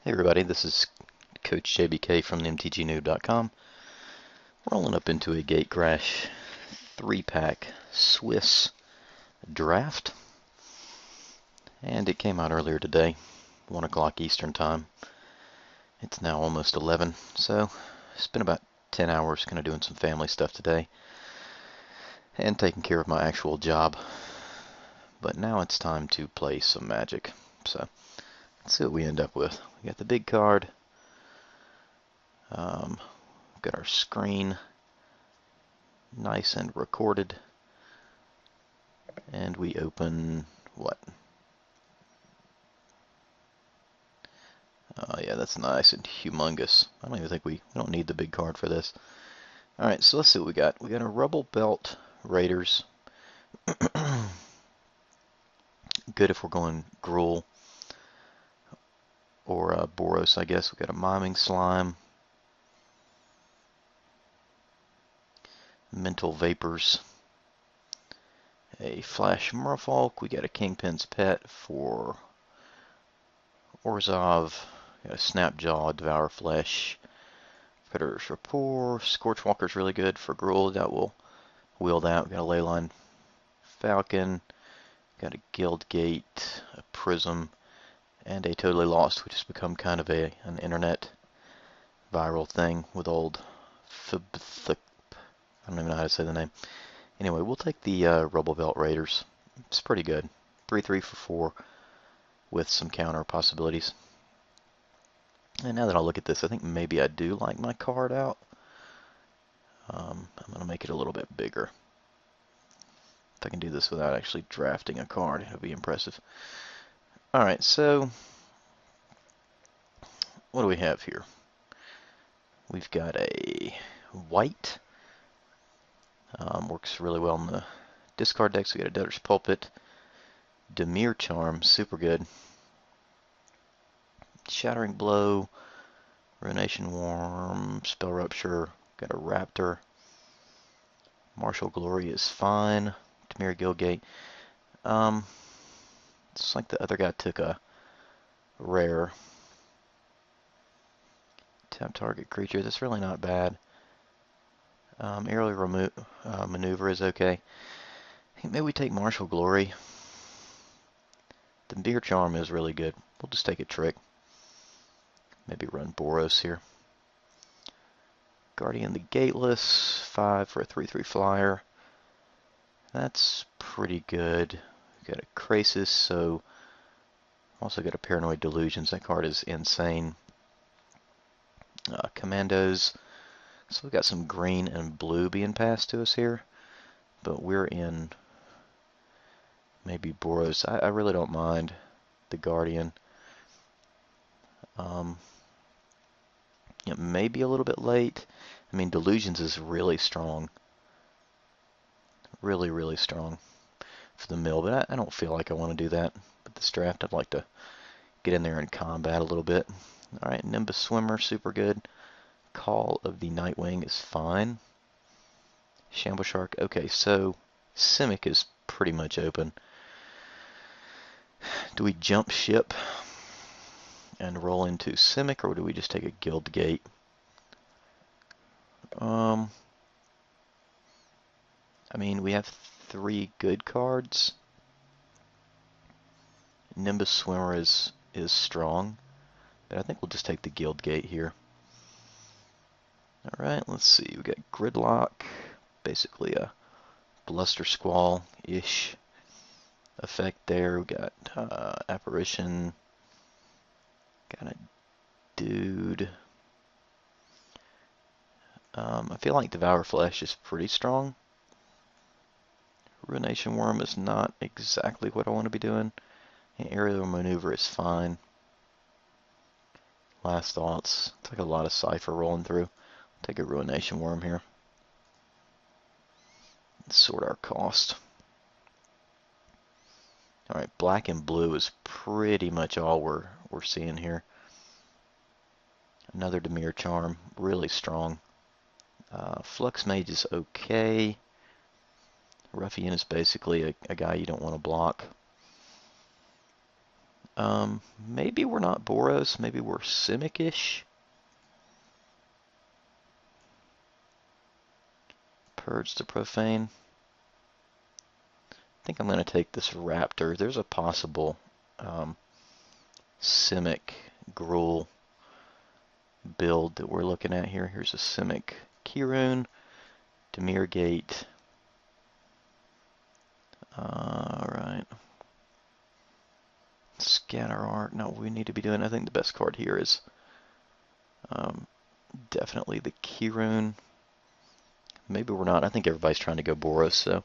Hey everybody, this is Coach JBK from themtgnoob.com. Rolling up into a Gatecrash 3-pack Swiss draft. And it came out earlier today, 1 o'clock Eastern time. It's now almost 11, so it's been about 10 hours kind of doing some family stuff today and taking care of my actual job. But now it's time to play some Magic. So let's see what we end up with. We got the big card. Got our screen nice and recorded. And we open what? Yeah, that's nice and humongous. I don't even think we don't need the big card for this. Alright, so let's see what we got. We got a Rubble Belt Raiders. Good if we're going Gruul or Boros, I guess. We got a Miming Slime. Mental Vapors. A Flash Merfolk. We got a Kingpin's Pet for Orzhov. Got a Snapjaw, Devour Flesh. Predator's Rapport. Scorchwalker's really good for Gruul. That will wheel that. We got a Leyline Falcon. Got a Guildgate, a Prism, and a Totally Lost, which has become kind of an internet viral thing with old I don't even know how to say the name. Anyway, we'll take the Rubble Belt Raiders. It's pretty good. 3/3 for 4 with some counter possibilities. And now that I look at this, I think maybe I do like my card out. I'm going to make it a little bit bigger. If I can do this without actually drafting a card, it would be impressive. Alright, so what do we have here? We've got a white. Works really well in the discard decks. We got a Debtor's Pulpit. Dimir Charm, super good. Shattering Blow. Ruination Worm. Spell Rupture. Got a Raptor. Martial Glory is fine. Dimir Guildgate. It's like the other guy took a rare. Tap target creature. That's really not bad. Aerial maneuver is okay. I think maybe we take Martial Glory. The Beer Charm is really good. We'll just take a trick. Maybe run Boros here. Guardian the Gateless. 5 for a 3/3 flyer. That's pretty good. We've got a Krasis, so also got a Paranoid Delusions. That card is insane. Commandos. So we've got some green and blue being passed to us here, but we're in maybe Boros. I really don't mind the Guardian. It may be a little bit late. I mean, Delusions is really strong. Really, really strong for the mill, but I don't feel like I want to do that with this draft. I'd like to get in there and combat a little bit. Alright, Nimbus Swimmer, super good. Call of the Nightwing is fine. Shamble Shark. Okay, so Simic is pretty much open. Do we jump ship and roll into Simic, or do we just take a Guildgate? I mean, we have 3 good cards. Nimbus Swimmer is strong, but I think we'll just take the Guildgate here. Alright, let's see. We got Gridlock, basically a Bluster Squall-ish effect there. We got Apparition, got a dude. I feel like Devour Flesh is pretty strong. Ruination Worm is not exactly what I want to be doing. And Aerial Maneuver is fine. Last Thoughts. It's like a lot of Cipher rolling through. Take a Ruination Worm here. Sort our cost. Alright, black and blue is pretty much all we're seeing here. Another Dimir Charm, really strong. Flux Mage is okay. Ruffian is basically a guy you don't want to block. Maybe we're not Boros, maybe we're Simic-ish. Purge the Profane. I think I'm going to take this Raptor. There's a possible Simic Gruul build that we're looking at here. Here's a Simic Keyrune, Dimir Gate. Alright. Scatter Art. No, we need to be doing, I think the best card here is definitely the Keyrune. Maybe we're not. I think everybody's trying to go Boros, so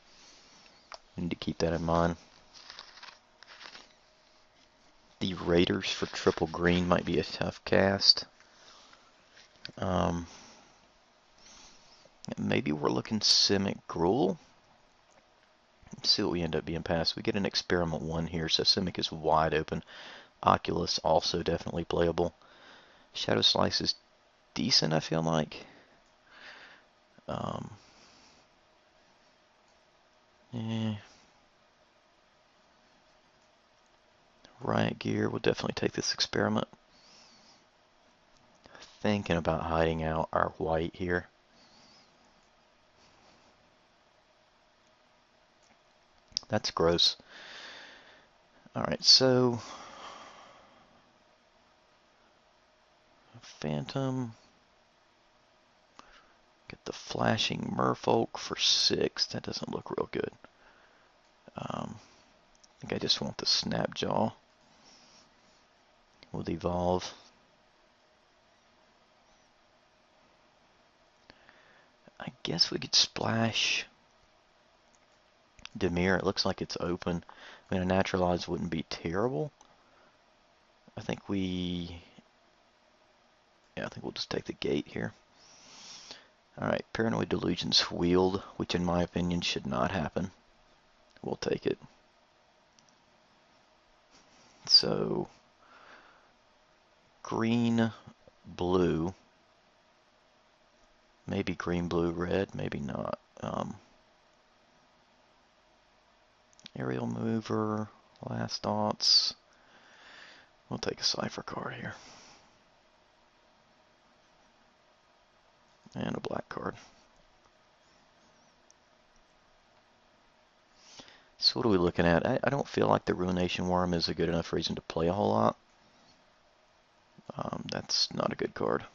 we need to keep that in mind. The Raiders for triple green might be a tough cast. Maybe we're looking Simic Gruul. Let's see what we end up being past. We get an Experiment 1 here, so Simic is wide open. Oculus also definitely playable. Shadow Slice is decent, I feel like. Riot Gear, we'll definitely take this Experiment. Thinking about hiding out our white here. That's gross. Alright, so Phantom. Get the Flashing Merfolk for 6. That doesn't look real good. I think I just want the Snapjaw. We'll evolve. I guess we could splash Dimir. It looks like it's open. I mean, a Naturalize wouldn't be terrible. I think we'll just take the gate here. Alright, Paranoid Delusions wheeled, which in my opinion should not happen. We'll take it. So, green, blue. Maybe green, blue, red, maybe not. Aerial Mover, Last Thoughts. We'll take a Cipher card here. And a black card. So what are we looking at? I don't feel like the Ruination Worm is a good enough reason to play a whole lot. That's not a good card.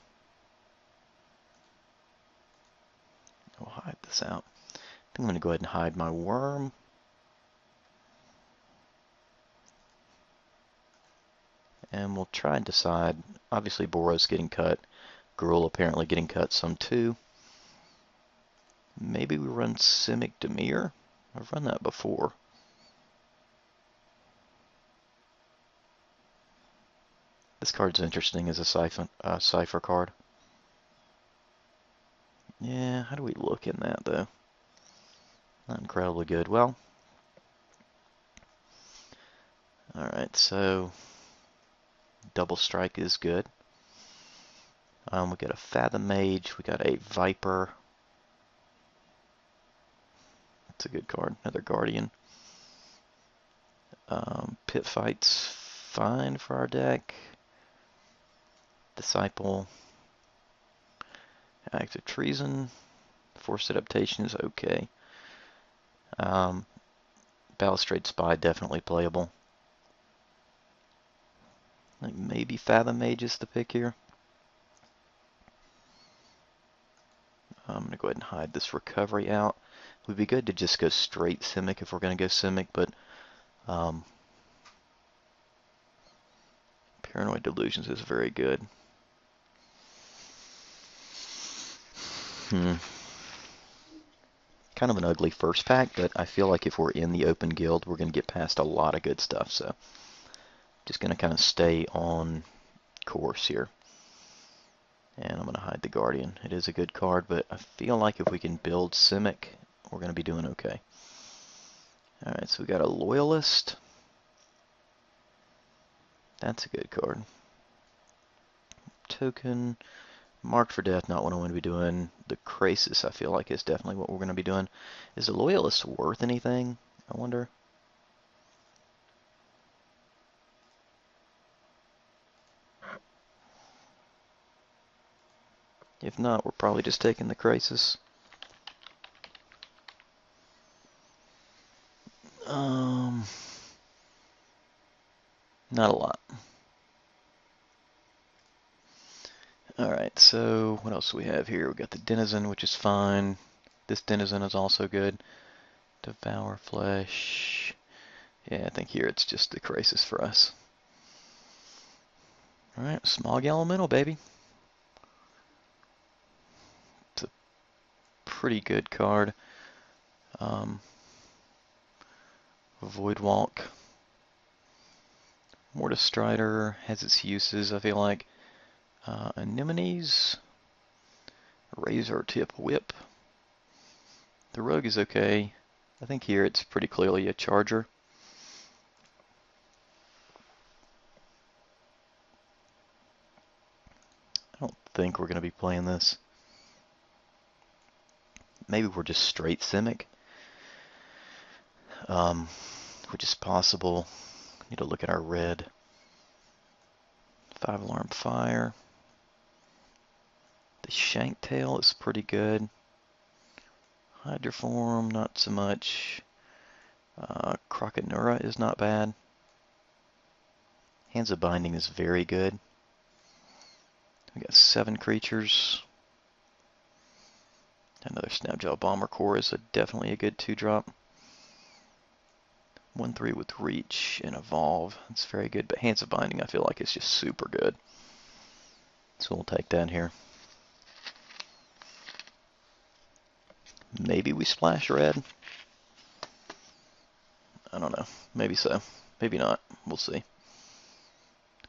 We'll hide this out. I think I'm going to go ahead and hide my worm. And we'll try and decide. Obviously Boros getting cut. Gruul apparently getting cut some too. Maybe we run Simic Dimir. I've run that before. This card's interesting as a cipher card. Yeah, how do we look in that though? Not incredibly good. Well, alright, so double strike is good. We got a Fathom Mage, we got a Viper. That's a good card. Another Guardian. Pit Fight's fine for our deck. Disciple. Act of Treason. Forced Adaptation is okay. Balustrade Spy definitely playable. Like maybe Fathom Mage is the pick here. I'm going to go ahead and hide this Recovery out. It would be good to just go straight Simic if we're going to go Simic, but Paranoid Delusions is very good. Kind of an ugly first pack, but I feel like if we're in the open guild, we're going to get past a lot of good stuff, so just going to kind of stay on course here. And I'm going to hide the Guardian. It is a good card, but I feel like if we can build Simic, we're going to be doing okay. Alright, so we got a Loyalist. That's a good card. Token. Marked for Death, not what I want to be doing. The Krasis, I feel like, is definitely what we're going to be doing. Is the Loyalist worth anything? I wonder. If not, we're probably just taking the crisis. Not a lot. Alright, so what else do we have here? We got the Denizen, which is fine. This Denizen is also good. Devour Flesh. Yeah, I think here it's just the crisis for us. Alright, Smog Elemental, baby. It's a pretty good card. Voidwalk. Mortis Strider has its uses, I feel like. Anemones. Razor Tip Whip. The Rogue is okay. I think here it's pretty clearly a Charger. I don't think we're going to be playing this. Maybe we're just straight Simic. Which is possible. Need to look at our red. 5-alarm fire. The Shanktail is pretty good. Hydroform, not so much. Croconura is not bad. Hands of Binding is very good. We got 7 creatures. Another Snapjaw Bomber Core is definitely a good 2-drop. 1/3 with Reach and Evolve. It's very good, but Hands of Binding I feel like is just super good. So we'll take that here. Maybe we splash red. I don't know. Maybe so. Maybe not. We'll see.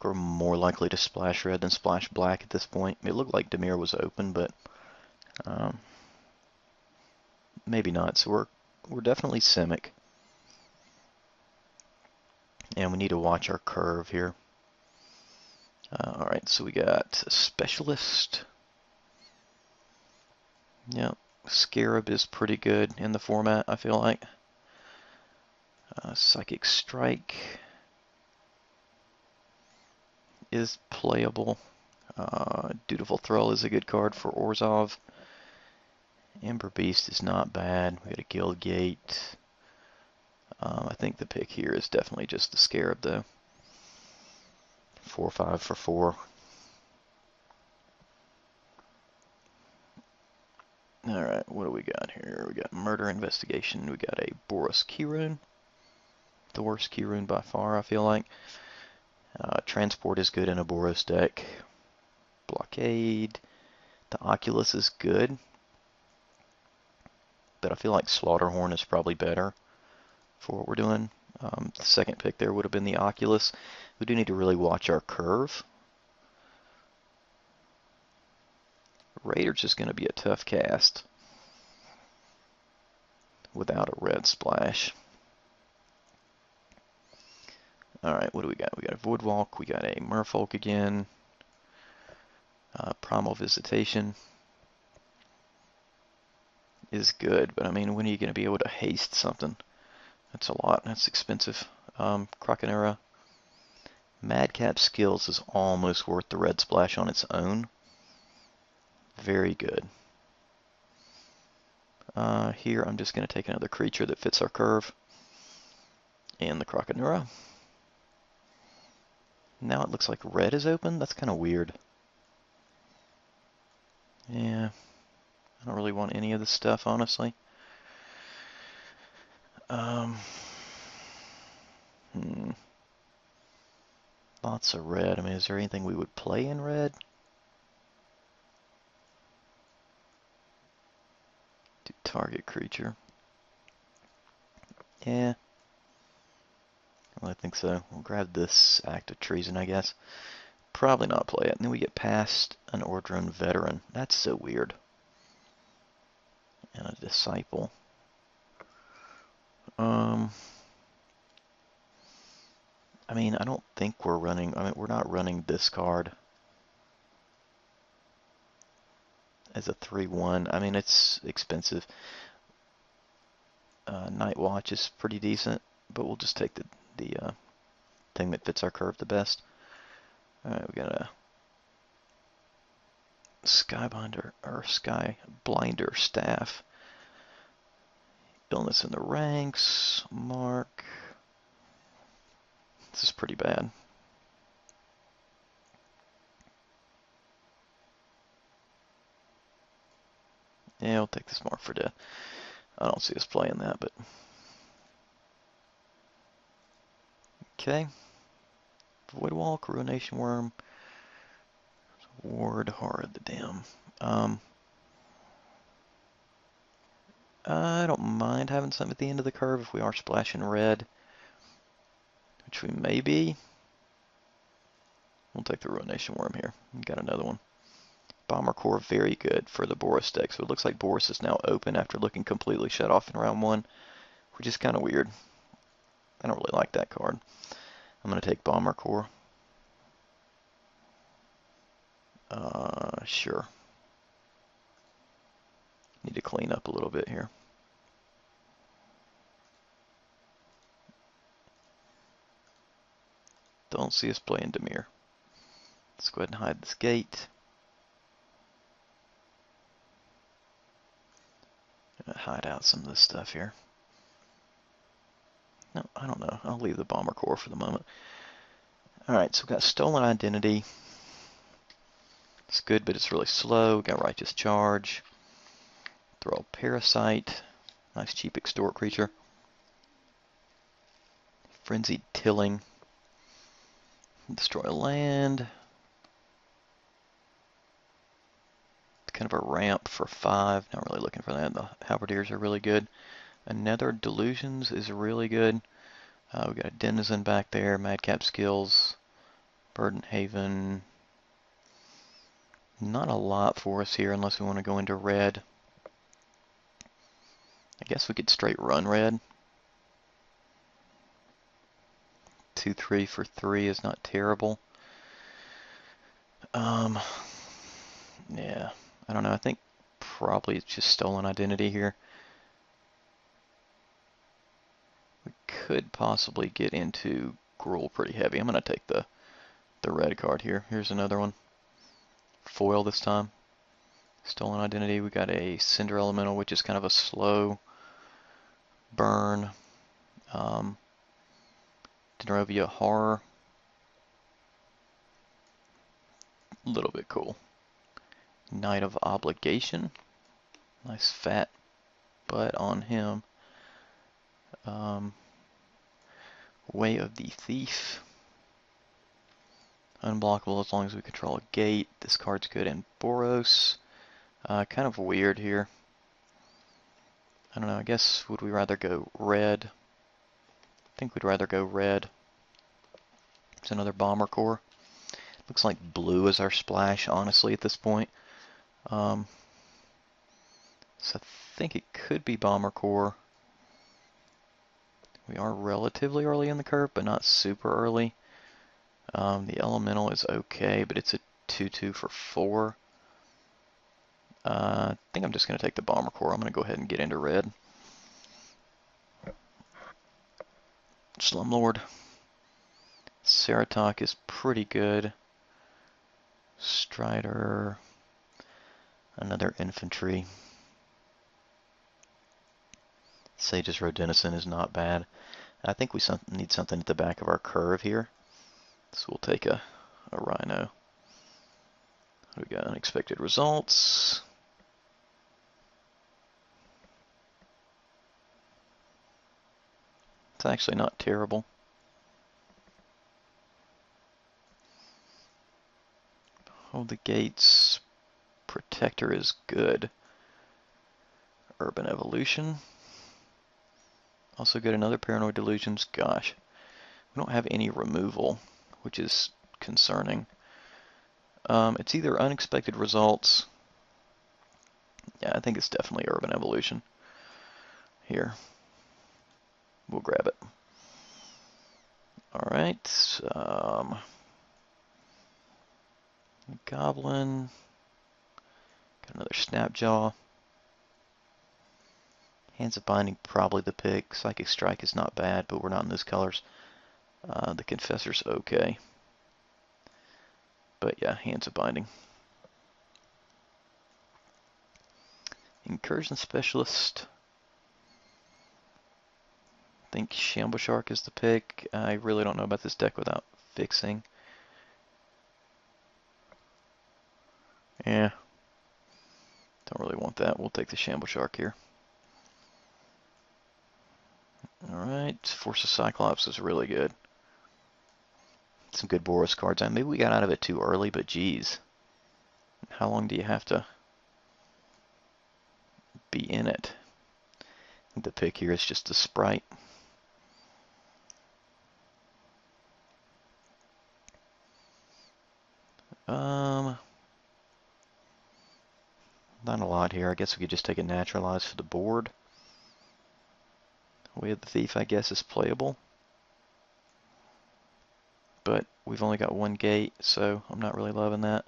We're more likely to splash red than splash black at this point. It looked like Dimir was open, but maybe not. So we're definitely Simic. And we need to watch our curve here. Alright, so we got a Specialist. Yep, Scarab is pretty good in the format, I feel like. Psychic Strike is playable. Dutiful Thrall is a good card for Orzhov. Ember Beast is not bad. We got a Guild Gate. I think the pick here is definitely just the Scarab, though. 4/5 for 4. Alright, what do we got here? We got Murder Investigation. We got a Boros Keyrune. The worst Keyrune by far, I feel like. Transport is good in a Boros deck. Blockade. The Oculus is good. But I feel like Slaughterhorn is probably better for what we're doing. The second pick there would have been the Oculus. We do need to really watch our curve. Raider's just going to be a tough cast without a red splash. Alright, what do we got? We got a Voidwalk, we got a Merfolk again. Primal Visitation is good, but I mean, when are you going to be able to haste something? That's a lot, that's expensive. Croconura. Madcap Skills is almost worth the red splash on its own. Very good. Here I'm just going to take another creature that fits our curve. And the Croconura. Now it looks like red is open. That's kind of weird. Yeah. I don't really want any of this stuff, honestly. Lots of red. I mean, is there anything we would play in red? Do target creature. Yeah. Well, I think so. We'll grab this Act of Treason, I guess. Probably not play it. And then we get past an Ordrone Veteran. That's so weird. And a Disciple. I mean, I don't think we're running... I mean, we're not running this card as a 3/1. I mean, it's expensive. Night Watch is pretty decent, but we'll just take the thing that fits our curve the best. Alright, we got a Skybinder or Skyblinder staff. Illness in the ranks. Mark. This is pretty bad. Yeah, I'll take this mark for death. I don't see us playing that, but okay. Voidwalk, Ruination Worm, Ward, Horror of the Dam. I don't mind having something at the end of the curve if we are splashing red, which we may be. We'll take the Ruination Worm here. We got another one. Bomber Core, very good for the Boris deck. So it looks like Boris is now open after looking completely shut off in round 1, which is kind of weird. I don't really like that card. I'm going to take Bomber Core. Sure. Need to clean up a little bit here. Don't see us playing Dimir. Let's go ahead and hide this gate. Hide out some of this stuff here. No, I don't know. I'll leave the Bomber Core for the moment. Alright, so we've got Stolen Identity. It's good, but it's really slow. We've got Righteous Charge. Throw Parasite. Nice cheap extort creature. Frenzied Tilling. Destroy a land. Kind of a ramp for 5. Not really looking for that. The Halberdiers are really good. Another Delusions is really good. We've got a Denizen back there. Madcap Skills. Burden Haven. Not a lot for us here unless we want to go into red. I guess we could straight run red. 2-3 for 3 is not terrible. Yeah, I don't know. I think probably it's just Stolen Identity here. We could possibly get into Gruul pretty heavy. I'm going to take the red card here. Here's another one. Foil this time. Stolen Identity. We got a Cinder Elemental, which is kind of a slow burn. Denovia Horror. A little bit cool. Knight of Obligation. Nice fat butt on him. Way of the Thief. Unblockable as long as we control a gate. This card's good in Boros. Kind of weird here. I don't know, I guess would we rather go red? I think we'd rather go red. It's another Bomber Core. Looks like blue is our splash, honestly, at this point. So I think it could be Bomber Core. We are relatively early in the curve, but not super early. The Elemental is okay, but it's a 2-2 for 4. I think I'm just going to take the Bomber Core. I'm going to go ahead and get into red. Slumlord. Ceratok is pretty good. Strider. Another infantry. Sage's Rodenizen is not bad. I think we need something at the back of our curve here. So we'll take a Rhino. We got unexpected results. It's actually not terrible. Hold the gates. Protector is good. Urban Evolution. Also get another Paranoid Delusions. Gosh, we don't have any removal, which is concerning. It's either unexpected results. Yeah, I think it's definitely Urban Evolution. Here. We'll grab it. Alright. Goblin. Got another Snapjaw. Hands of Binding, probably the pick. Psychic Strike is not bad, but we're not in those colors. The Confessor's okay. But yeah, Hands of Binding. Incursion Specialist. I think Shamble Shark is the pick. I really don't know about this deck without fixing. Yeah. Don't really want that. We'll take the Shamble Shark here. Alright, Force of Cyclops is really good. Some good Boros cards. Maybe we got out of it too early, but geez. How long do you have to be in it? The pick here is just a Sprite. Not a lot here. I guess we could just take a Naturalize for the board. Way of the Thief, I guess, is playable. But we've only got one gate, so I'm not really loving that.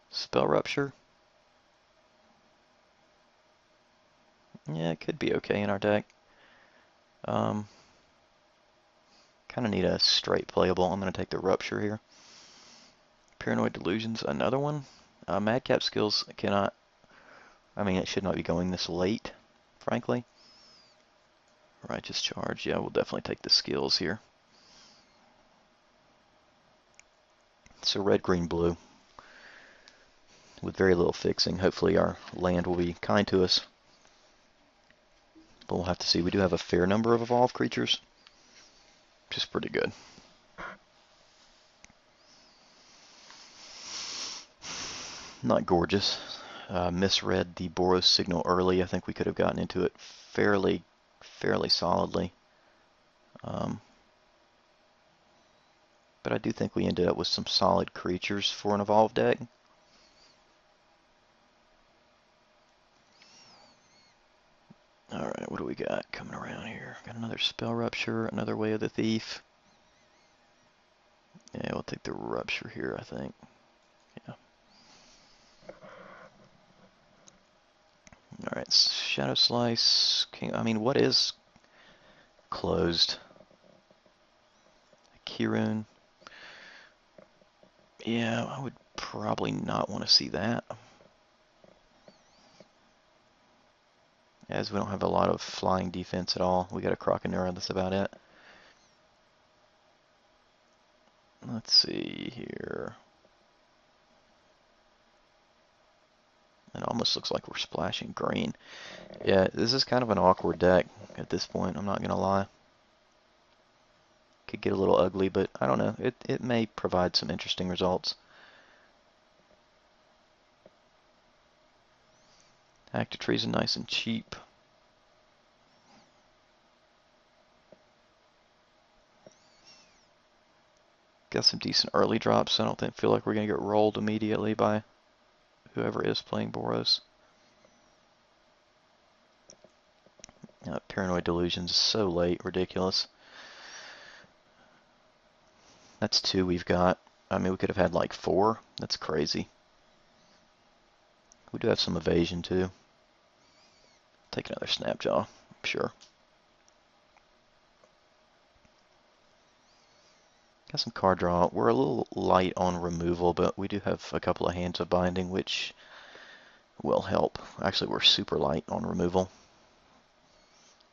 Spell Rupture. Yeah, it could be okay in our deck. Kind of need a straight playable. I'm going to take the Rupture here. Paranoid Delusions, another one. Madcap Skills cannot... I mean, it should not be going this late, frankly. Righteous Charge, yeah, we'll definitely take the skills here. So red, green, blue. With very little fixing. Hopefully our land will be kind to us. But we'll have to see. We do have a fair number of evolved creatures, which is pretty good. Not gorgeous. Misread the Boros signal early. I think we could have gotten into it fairly solidly. But I do think we ended up with some solid creatures for an evolved deck. Alright, what do we got coming around here? Got another Spell Rupture, another Way of the Thief. Yeah, we'll take the Rupture here, I think. Yeah. Alright, Shadow Slice. I mean, what is closed? Kirun. Yeah, I would probably not want to see that. As we don't have a lot of flying defense at all. We got a Croconura, that's about it. Let's see here. It almost looks like we're splashing green. Yeah, this is kind of an awkward deck at this point, I'm not going to lie. Could get a little ugly, but I don't know. It may provide some interesting results. Act of Treason, nice and cheap. Got some decent early drops. I don't feel like we're going to get rolled immediately by whoever is playing Boros. Paranoid Delusions is so late, ridiculous. That's 2 we've got. I mean, we could have had like 4. That's crazy. We do have some evasion too. Take another Snapjaw, sure. Got some card draw. We're a little light on removal, but we do have a couple of Hands of Binding, which will help. Actually, we're super light on removal.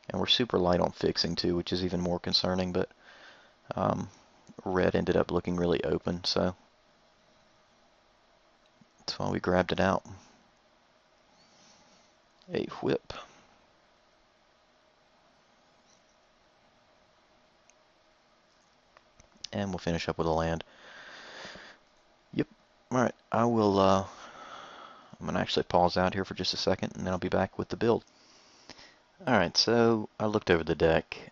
And we're super light on fixing too, which is even more concerning, but red ended up looking really open, so that's why we grabbed it out. A whip. And we'll finish up with a land. Yep. Alright, I will, I'm going to actually pause out here for just a second, and then I'll be back with the build. Alright, so I looked over the deck.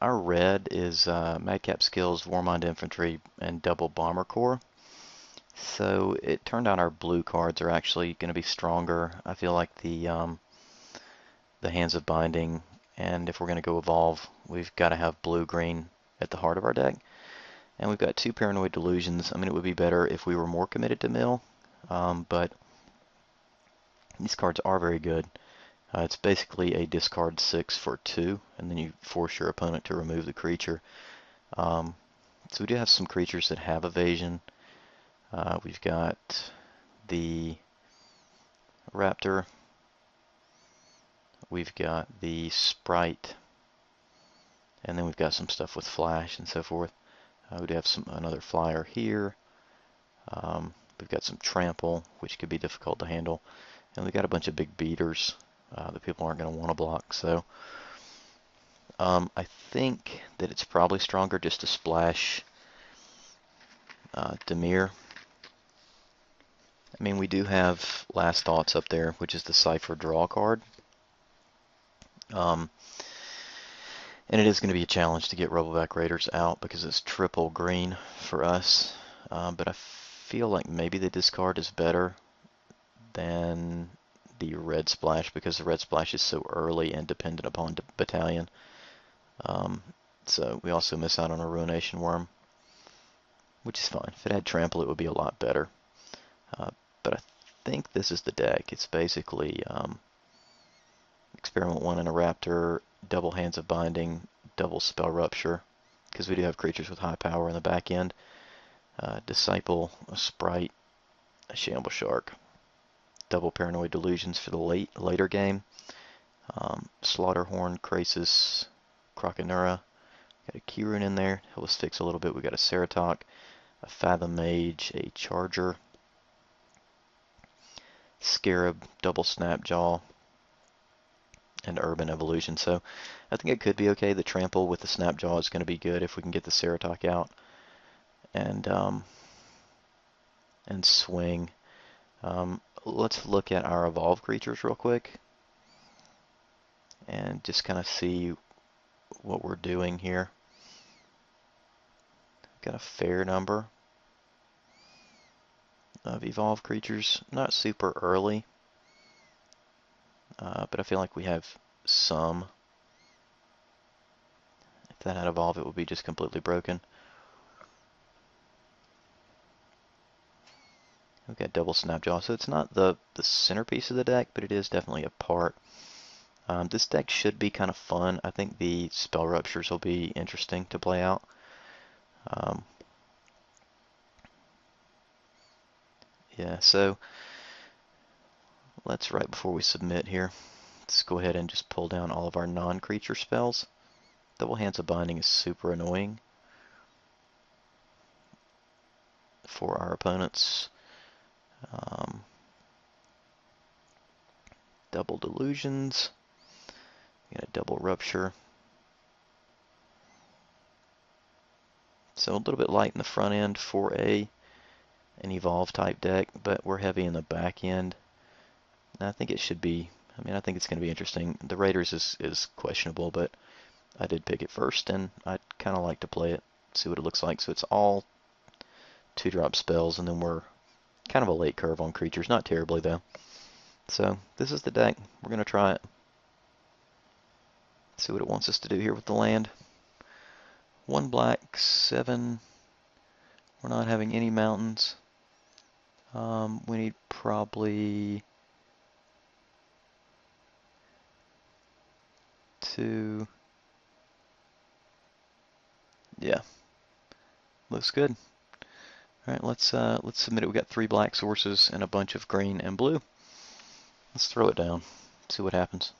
Our red is Madcap Skills, Warmind Infantry, and double Bomber Core. So it turned out our blue cards are actually going to be stronger. I feel like the Hands of Binding, and if we're going to go evolve, we've got to have blue-green at the heart of our deck. And we've got 2 Paranoid Delusions. I mean, it would be better if we were more committed to mill, but these cards are very good. It's basically a discard 6 for 2, and then you force your opponent to remove the creature. So we do have some creatures that have evasion. We've got the Raptor, we've got the sprite, and then we've got some stuff with flash and so forth. We do have another flyer here. We've got some trample, which could be difficult to handle, and we've got a bunch of big beaters that people aren't going to want to block. So I think that it's probably stronger just to splash Dimir. I mean, we do have Last Thoughts up there, which is the Cipher draw card. And it is going to be a challenge to get Rubbleback Raiders out because it's triple green for us. But I feel like maybe the discard is better than the red splash because the red splash is so early and dependent upon battalion. So we also miss out on a Ruination Worm, which is fine. If it had trample, it would be a lot better. But I think this is the deck. It's basically Experiment 1 and a Raptor, double Hands of Binding, double Spell Rupture, because we do have creatures with high power in the back end. Disciple, a Sprite, a Shamble Shark, double Paranoid Delusions for the later game. Slaughterhorn, Krasis, Croconura. Got a Keyrune in there, help us fix a little bit. We got a Ceratok, a Fathom Mage, a Charger, Scarab, double Snapjaw, and Urban Evolution. So I think it could be okay. The trample with the Snapjaw is going to be good if we can get the Ceratok out and swing. Let's look at our evolved creatures real quick and just kind of see what we're doing here. Got a fair number of evolved creatures, not super early, but I feel like we have some. If that had evolved, it would be just completely broken. We've got double Snapjaw, so it's not the centerpiece of the deck, but it is definitely a part. This deck should be kind of fun. I think the Spell Ruptures will be interesting to play out. Yeah, so let's, right before we submit here, let's go ahead and just pull down all of our non-creature spells. Double Hands of Binding is super annoying for our opponents. Double Delusions. We got a double Rupture. So a little bit light in the front end for an evolve type deck, but we're heavy in the back end. And I think it should be, I think it's going to be interesting. The Raiders is questionable, but I did pick it first, and I kind of like to play it, see what it looks like. So it's all 2-drop spells, and then we're kind of a late curve on creatures, not terribly though. So this is the deck. We're going to try it. See what it wants us to do here with the land. 1 black, 7. We're not having any mountains. We need probably 2. Yeah, looks good. All right, let's submit it. We got 3 black sources and a bunch of green and blue. Let's throw it down. See what happens.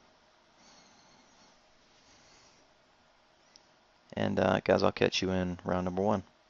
And guys, I'll catch you in round number 1.